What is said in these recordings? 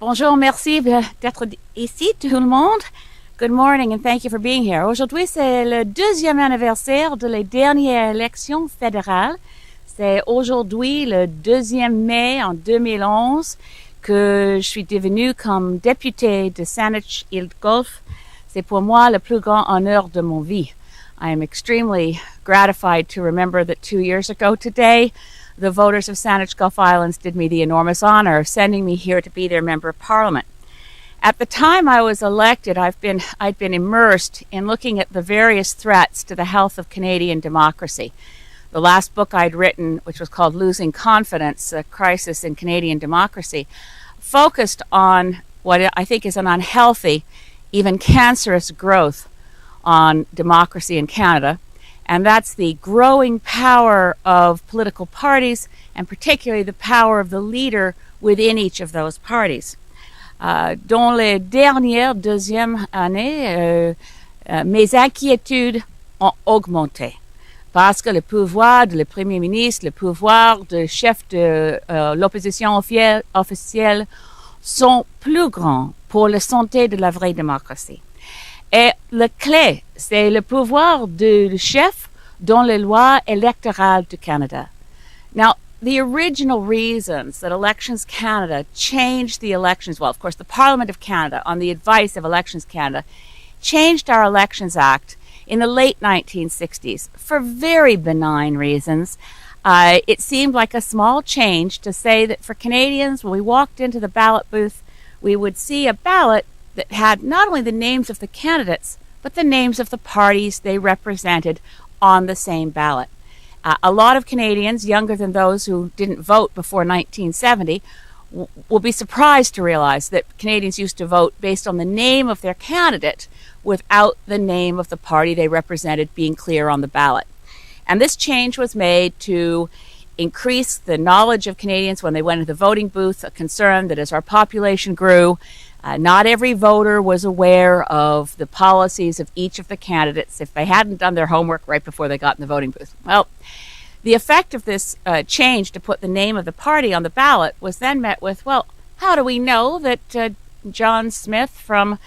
Bonjour, merci d'être ici, tout le monde. Good morning and thank you for being here. Aujourd'hui, c'est le deuxième anniversaire de les dernières élections fédérales. C'est aujourd'hui, le 2e mai en 2011, que je suis devenue comme députée de Saanich-Île-de-Gulf. C'est pour moi le plus grand honneur de mon vie. I am extremely gratified to remember that 2 years ago today, the voters of Saanich Gulf Islands did me the enormous honor of sending me here to be their member of parliament. At the time I was elected, I'd been immersed in looking at the various threats to the health of Canadian democracy. The last book I'd written, which was called Losing Confidence, A Crisis in Canadian Democracy, focused on what I think is an unhealthy, even cancerous growth on democracy in Canada. And that's the growing power of political parties, and particularly the power of the leader within each of those parties. Dans les dernières deuxièmes années, mes inquiétudes ont augmenté parce que le pouvoir de le Premier ministre, le pouvoir de chef de l'opposition officielle sont plus grands pour la santé de la vraie démocratie. Et la clé, c'est le pouvoir du chef dans les lois électorales du Canada. Now, the original reasons that Elections Canada changed the elections, well, of course, the Parliament of Canada, on the advice of Elections Canada, changed our Elections Act in the late 1960s for very benign reasons. It seemed like a small change to say that for Canadians, when we walked into the ballot booth, we would see a ballot that had not only the names of the candidates, but the names of the parties they represented on the same ballot. A lot of Canadians, younger than those who didn't vote before 1970, will be surprised to realize that Canadians used to vote based on the name of their candidate without the name of the party they represented being clear on the ballot. And this change was made to increase the knowledge of Canadians when they went into the voting booth, a concern that as our population grew, not every voter was aware of the policies of each of the candidates if they hadn't done their homework right before they got in the voting booth. Well, the effect of this change to put the name of the party on the ballot was then met with, well, how do we know that John Smith from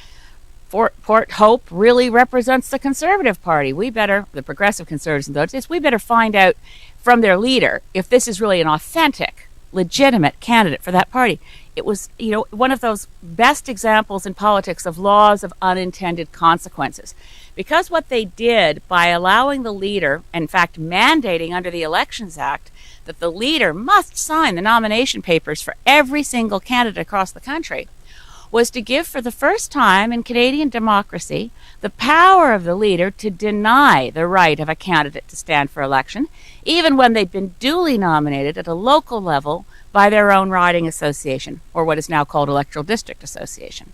Port Hope really represents the Conservative Party? The Progressive Conservatives in those days, we better find out from their leader if this is really an authentic, legitimate candidate for that party. It was, one of those best examples in politics of laws of unintended consequences. Because what they did by allowing the leader, in fact mandating under the Elections Act, that the leader must sign the nomination papers for every single candidate across the country, was to give for the first time in Canadian democracy the power of the leader to deny the right of a candidate to stand for election, even when they'd been duly nominated at a local level by their own riding association, or what is now called electoral district association.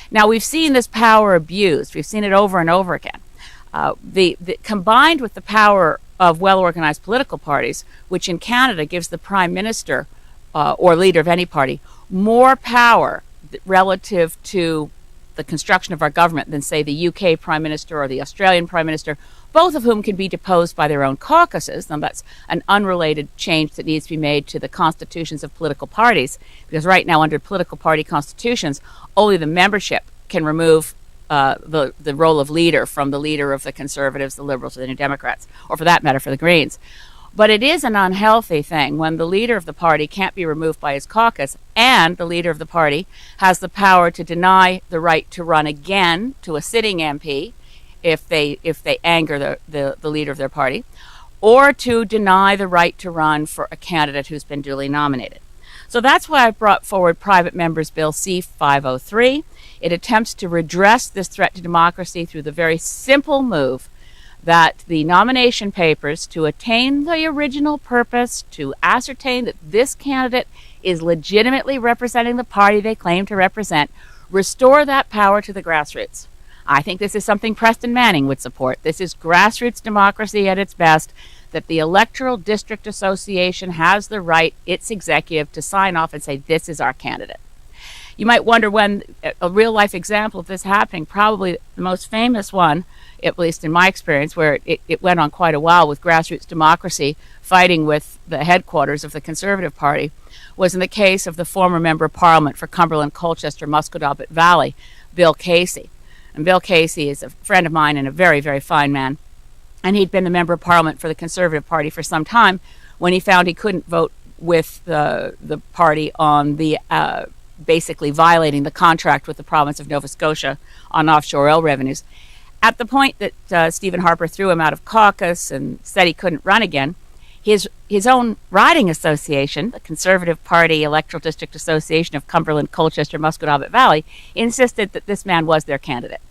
Now, we've seen this power abused. We've seen it over and over again. Combined with the power of well-organized political parties, which in Canada gives the Prime Minister or leader of any party more power relative to the construction of our government than, say, the UK Prime Minister or the Australian Prime Minister, both of whom can be deposed by their own caucuses. Now, that's an unrelated change that needs to be made to the constitutions of political parties, because right now, under political party constitutions, only the membership can remove the role of leader from the leader of the Conservatives, the Liberals, or the New Democrats, or for that matter, for the Greens. But it is an unhealthy thing when the leader of the party can't be removed by his caucus, and the leader of the party has the power to deny the right to run again to a sitting MP if they anger the leader of their party, or to deny the right to run for a candidate who's been duly nominated. So that's why I brought forward Private Members Bill C-503. It attempts to redress this threat to democracy through the very simple move that the nomination papers, to attain the original purpose, to ascertain that this candidate is legitimately representing the party they claim to represent, restore that power to the grassroots. I think this is something Preston Manning would support. This is grassroots democracy at its best, that the Electoral District Association has the right, its executive, to sign off and say, this is our candidate. You might wonder when a real-life example of this happening, probably the most famous one, at least in my experience, where it went on quite a while with grassroots democracy fighting with the headquarters of the Conservative Party, was in the case of the former Member of Parliament for Cumberland, Colchester, Musquodoboit Valley, Bill Casey. And Bill Casey is a friend of mine and a very, very fine man. And he'd been the Member of Parliament for the Conservative Party for some time when he found he couldn't vote with the party on the basically violating the contract with the province of Nova Scotia on offshore oil revenues. At the point that Stephen Harper threw him out of caucus and said he couldn't run again, his own riding association, the Conservative Party Electoral District Association of Cumberland, Colchester, Musquodoboit Valley, insisted that this man was their candidate.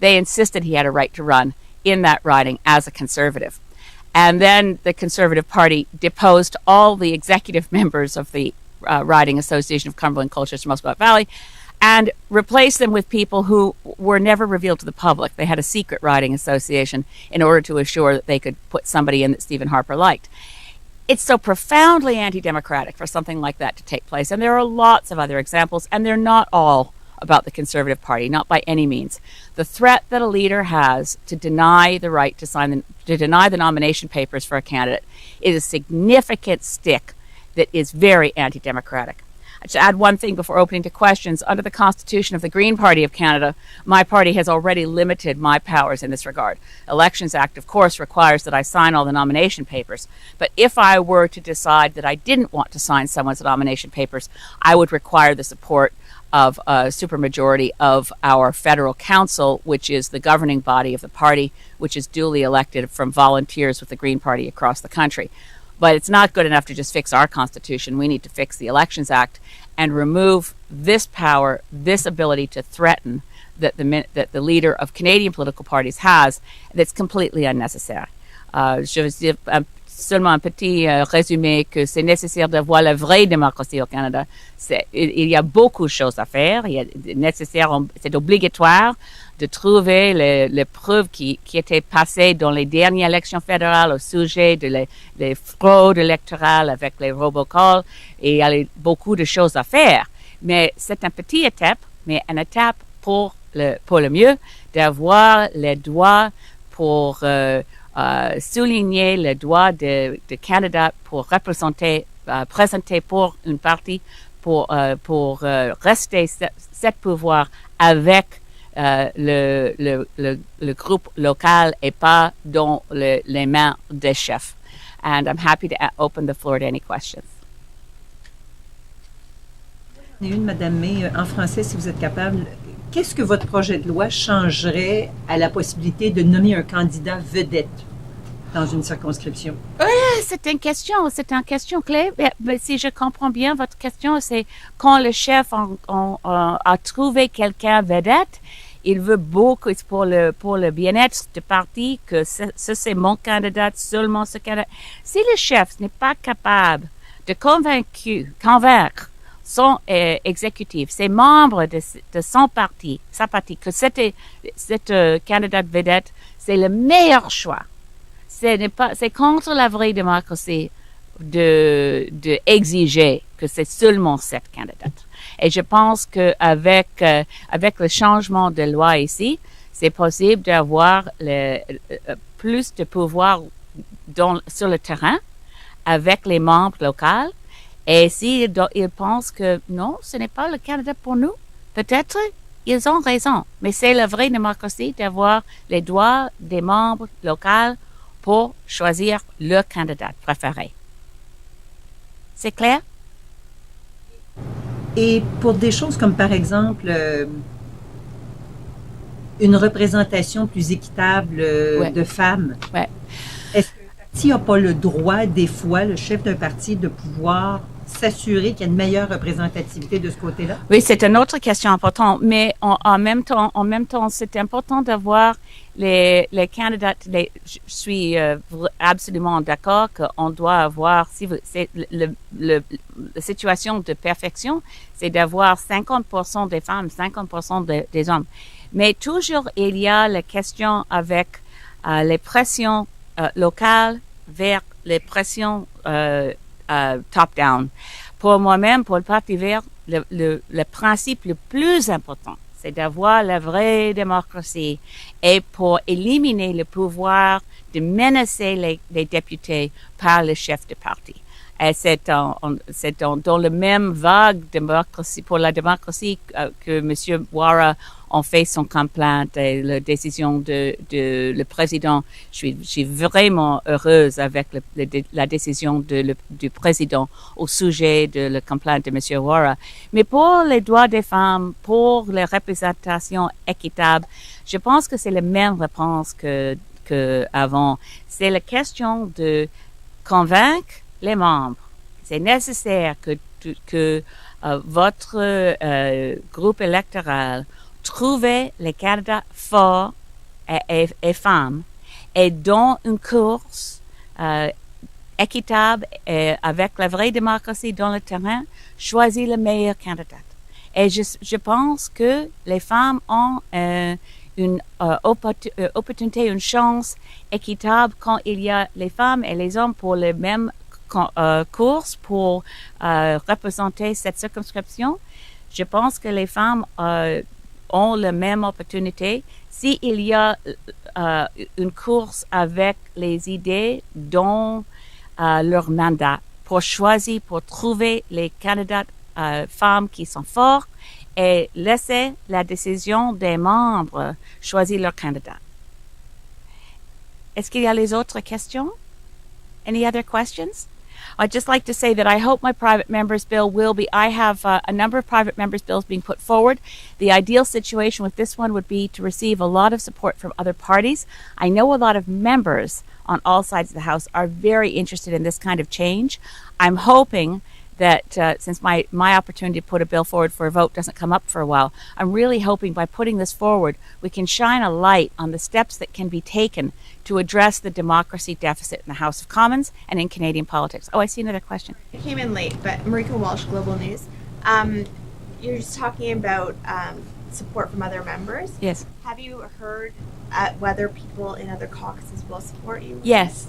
They insisted he had a right to run in that riding as a Conservative. And then the Conservative Party deposed all the executive members of the Riding Association of Cumberland, Colchester, Musquodoboit Valley, and replaced them with people who were never revealed to the public. They had a secret riding association in order to assure that they could put somebody in that Stephen Harper liked. It's so profoundly anti-democratic for something like that to take place. And there are lots of other examples, and they're not all about the Conservative Party, not by any means. The threat that a leader has to deny the right to deny the nomination papers for a candidate is a significant stick that is very anti-democratic. I should add one thing before opening to questions. Under the Constitution of the Green Party of Canada, my party has already limited my powers in this regard. Elections Act, of course, requires that I sign all the nomination papers. But if I were to decide that I didn't want to sign someone's nomination papers, I would require the support of a supermajority of our federal council, which is the governing body of the party, which is duly elected from volunteers with the Green Party across the country. But it's not good enough to just fix our Constitution. We need to fix the Elections Act and remove this power, this ability to threaten that the leader of Canadian political parties has, that's completely unnecessary. Je veux dire seulement un petit résumé que c'est nécessaire d'avoir la vraie démocratie au Canada. Il y a beaucoup de choses à faire. C'est obligatoire de trouver les preuves qui étaient passées dans les dernières élections fédérales au sujet de les fraudes électorales avec les robocalls. Et il y a beaucoup de choses à faire. Mais c'est une petite étape, mais une étape pour le mieux, d'avoir les droits pour souligner le droit de candidats pour représenter, présenter pour une partie, pour rester cet pouvoir avec le groupe local et pas dans les mains des chefs. And I'm happy to open the floor to any questions. Madame May, en français, si vous êtes capable, qu'est-ce que votre projet de loi changerait à la possibilité de nommer un candidat vedette dans une circonscription? C'est une question clé. Mais si je comprends bien, votre question, c'est quand le chef a trouvé quelqu'un vedette, il veut beaucoup pour le bien-être du parti que c'est mon candidat, seulement ce candidat. Si le chef n'est pas capable de convaincre son exécutif, ses membres de son parti, sa partie, que cette candidate vedette, c'est le meilleur choix. C'est contre la vraie démocratie de exiger que c'est seulement cette candidate. Et je pense que avec le changement de loi ici, c'est possible d'avoir plus de pouvoir sur le terrain avec les membres locaux. Et s'ils pensent que non, ce n'est pas le candidat pour nous, peut-être ils ont raison. Mais c'est la vraie démocratie d'avoir les droits des membres locaux pour choisir le candidat préféré. C'est clair? Et pour des choses comme, par exemple, une représentation plus équitable de femmes, est-ce que le parti n'a pas le droit, des fois, le chef d'un parti, de pouvoir s'assurer qu'il y a une meilleure représentativité de ce côté-là? Oui, c'est une autre question importante, mais en même temps, c'est important d'avoir les candidats. Je suis absolument d'accord qu'on doit avoir, c'est la situation de perfection, c'est d'avoir 50% des femmes, 50% des hommes. Mais toujours, il y a la question avec les pressions locales vers les pressions top-down. Pour moi-même, pour le Parti vert, le principe le plus important, c'est d'avoir la vraie démocratie et pour éliminer le pouvoir de menacer les députés par le chef de parti. Et c'est dans le même vague démocratie, pour la démocratie que M. Ouattara a fait son campagne et la décision de le président. Je suis vraiment heureuse avec la décision du président au sujet de la campagne de M. Ouattara. Mais pour les droits des femmes, pour les représentations équitables, je pense que c'est la même réponse que avant. C'est la question de convaincre les membres. C'est nécessaire que votre groupe électoral trouve les candidats forts et femmes et dans une course équitable et avec la vraie démocratie dans le terrain, choisir le meilleur candidat. Et je pense que les femmes ont une opportunité, une chance équitable quand il y a les femmes et les hommes pour les mêmes courses pour représenter cette circonscription. Je pense que les femmes ont la même opportunité s'il y a une course avec les idées dans leur mandat pour choisir, pour trouver les candidats femmes qui sont forts et laisser la décision des membres choisir leur candidat. Est-ce qu'il y a les autres questions? Any other questions? I'd just like to say that I hope my private members bill will be, I have a number of private members bills being put forward. The ideal situation with this one would be to receive a lot of support from other parties. I know a lot of members on all sides of the House are very interested in this kind of change. I'm hoping that since my opportunity to put a bill forward for a vote doesn't come up for a while, I'm really hoping by putting this forward, we can shine a light on the steps that can be taken to address the democracy deficit in the House of Commons and in Canadian politics. Oh, I see another question. I came in late, but Marika Walsh, Global News. You're just talking about support from other members. Yes. Have you heard whether people in other caucuses will support you? Yes.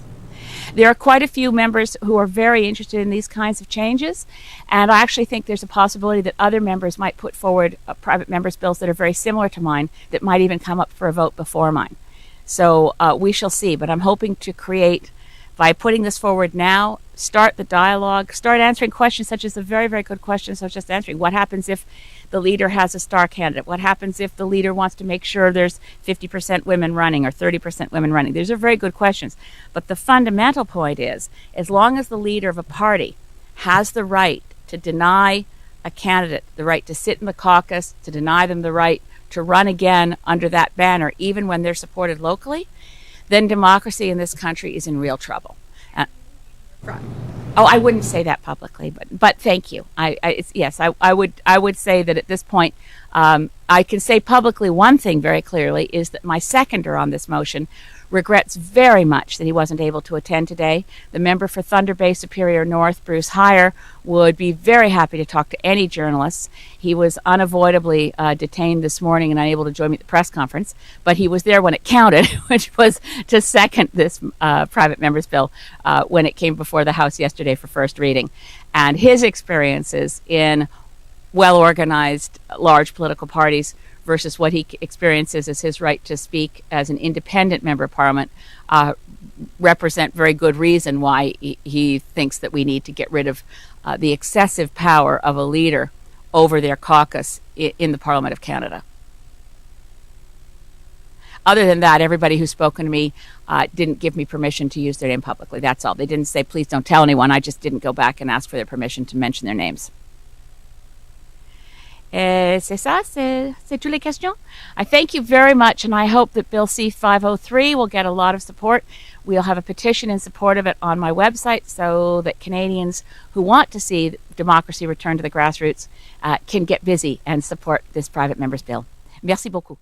There are quite a few members who are very interested in these kinds of changes, and I actually think there's a possibility that other members might put forward private members' bills that are very similar to mine that might even come up for a vote before mine. So we shall see, but I'm hoping to create, by putting this forward now, start the dialogue, start answering questions such as the very, very good questions I was just answering. What happens if the leader has a star candidate? What happens if the leader wants to make sure there's 50% women running or 30% women running? These are very good questions. But the fundamental point is, as long as the leader of a party has the right to deny a candidate the right to sit in the caucus, to deny them the right to run again under that banner, even when they're supported locally, then democracy in this country is in real trouble. Oh, I wouldn't say that publicly, but thank you. I would say that at this point, I can say publicly one thing very clearly is that my seconder on this motion regrets very much that he wasn't able to attend today. The member for Thunder Bay Superior North, Bruce Heyer, would be very happy to talk to any journalists. He was unavoidably detained this morning and unable to join me at the press conference, but he was there when it counted, which was to second this private member's bill when it came before the House yesterday for first reading. And his experiences in well-organized, large political parties versus what he experiences as his right to speak as an independent member of Parliament represent very good reason why he thinks that we need to get rid of the excessive power of a leader over their caucus in the Parliament of Canada. Other than that, everybody who's spoken to me didn't give me permission to use their name publicly. That's all. They didn't say, please don't tell anyone. I just didn't go back and ask for their permission to mention their names. C'est ça, c'est toutes les questions. I thank you very much, and I hope that Bill C-503 will get a lot of support. We'll have a petition in support of it on my website so that Canadians who want to see democracy return to the grassroots can get busy and support this private member's bill. Merci beaucoup.